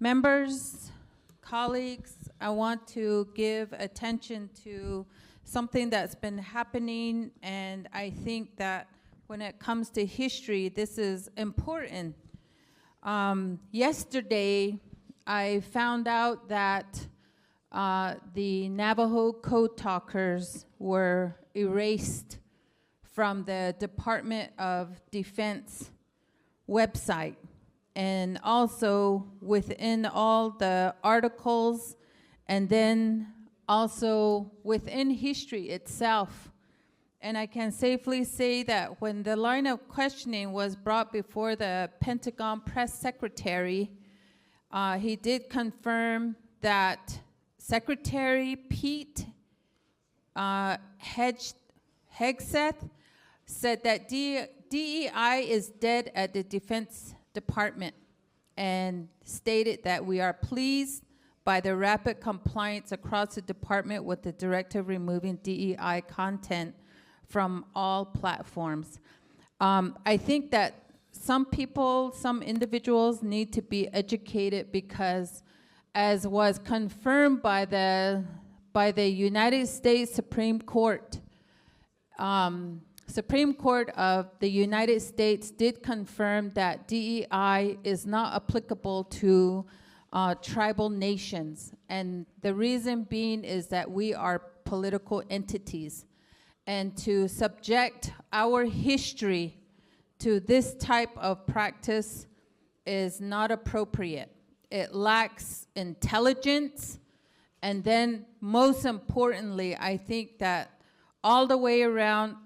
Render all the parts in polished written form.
Members, colleagues, I want to give attention to something that's been happening, and I think that when it comes to history, this is important. Yesterday, I found out that the Navajo code talkers were erased from the Department of Defense website. And also within all the articles, and then also within history itself. And I can safely say that when the line of questioning was brought before the Pentagon press secretary, he did confirm that Secretary Pete Hegseth said that DEI is dead at the Defense Department, and stated that we are pleased by the rapid compliance across the department with the directive removing DEI content from all platforms. I think that some people, some individuals need to be educated, because as was confirmed by the United States Supreme Court, Supreme Court of the United States did confirm that DEI is not applicable to tribal nations. And the reason being is that we are political entities. And to subject our history to this type of practice is not appropriate. It lacks intelligence. And then most importantly, I think that all the way around,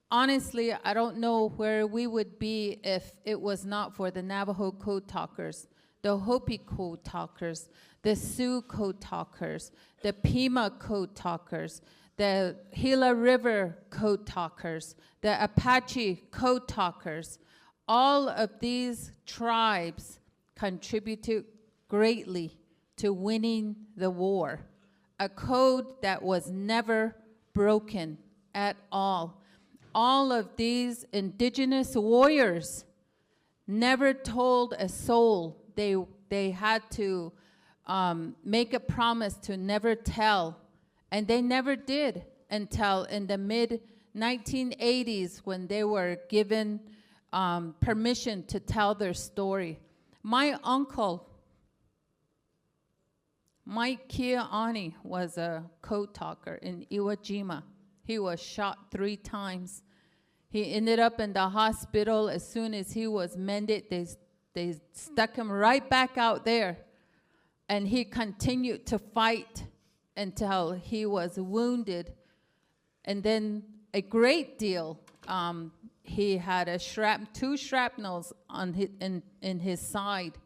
honestly, I don't know where we would be if it was not for the Navajo code talkers, the Hopi code talkers, the Sioux code talkers, the Pima code talkers, the Gila River code talkers, the Apache code talkers. All of these tribes contributed greatly to winning the war, a code that was never broken at all. All of these indigenous warriors never told a soul. They had to make a promise to never tell, and they never did until in the mid-1980s when they were given permission to tell their story. My uncle, Mike Kia'ani, was a code talker in Iwo Jima. He was shot 3 times. He ended up in the hospital. As soon as he was mended, they stuck him right back out there. And he continued to fight until he was wounded. And then a great deal, he had 2 shrapnels on in his side,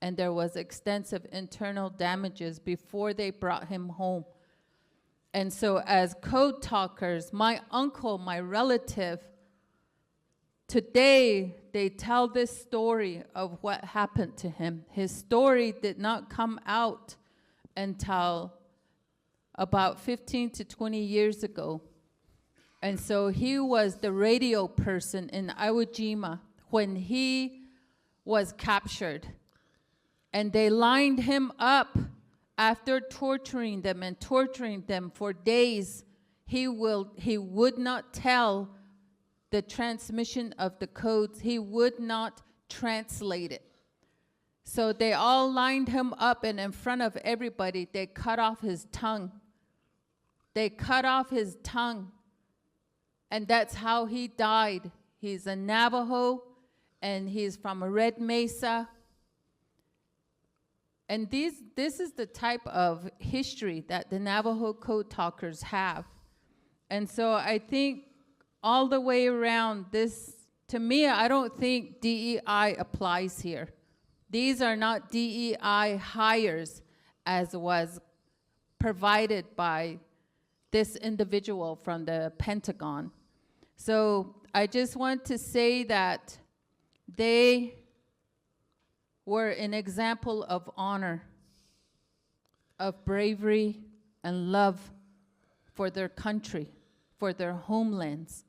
and there was extensive internal damages before they brought him home. And so as code talkers, my uncle, my relative, today they tell this story of what happened to him. His story did not come out until about 15 to 20 years ago. And so he was the radio person in Iwo Jima when he was captured. And they lined him up. After torturing them for days, he would not tell the transmission of the codes. He would not translate it. So they all lined him up, and in front of everybody, they cut off his tongue. They cut off his tongue, and that's how he died. He's a Navajo, and he's from a Red Mesa. And this is the type of history that the Navajo code talkers have. And so I think all the way around this, to me, I don't think DEI applies here. These are not DEI hires as was provided by this individual from the Pentagon. So I just want to say that they were an example of honor, of bravery and love for their country, for their homelands.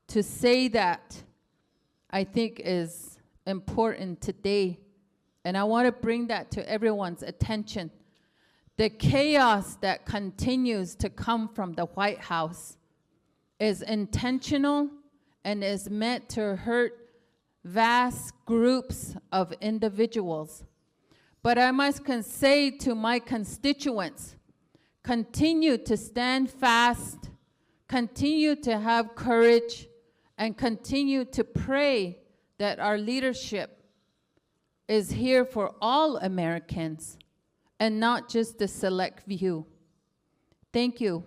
To say that, I think, is important today And I want to bring that to everyone's attention. The chaos that continues to come from the White House is intentional and is meant to hurt vast groups of individuals. But I must say to my constituents, continue to stand fast, continue to have courage, and continue to pray that our leadership is here for all Americans and not just the select few. Thank you.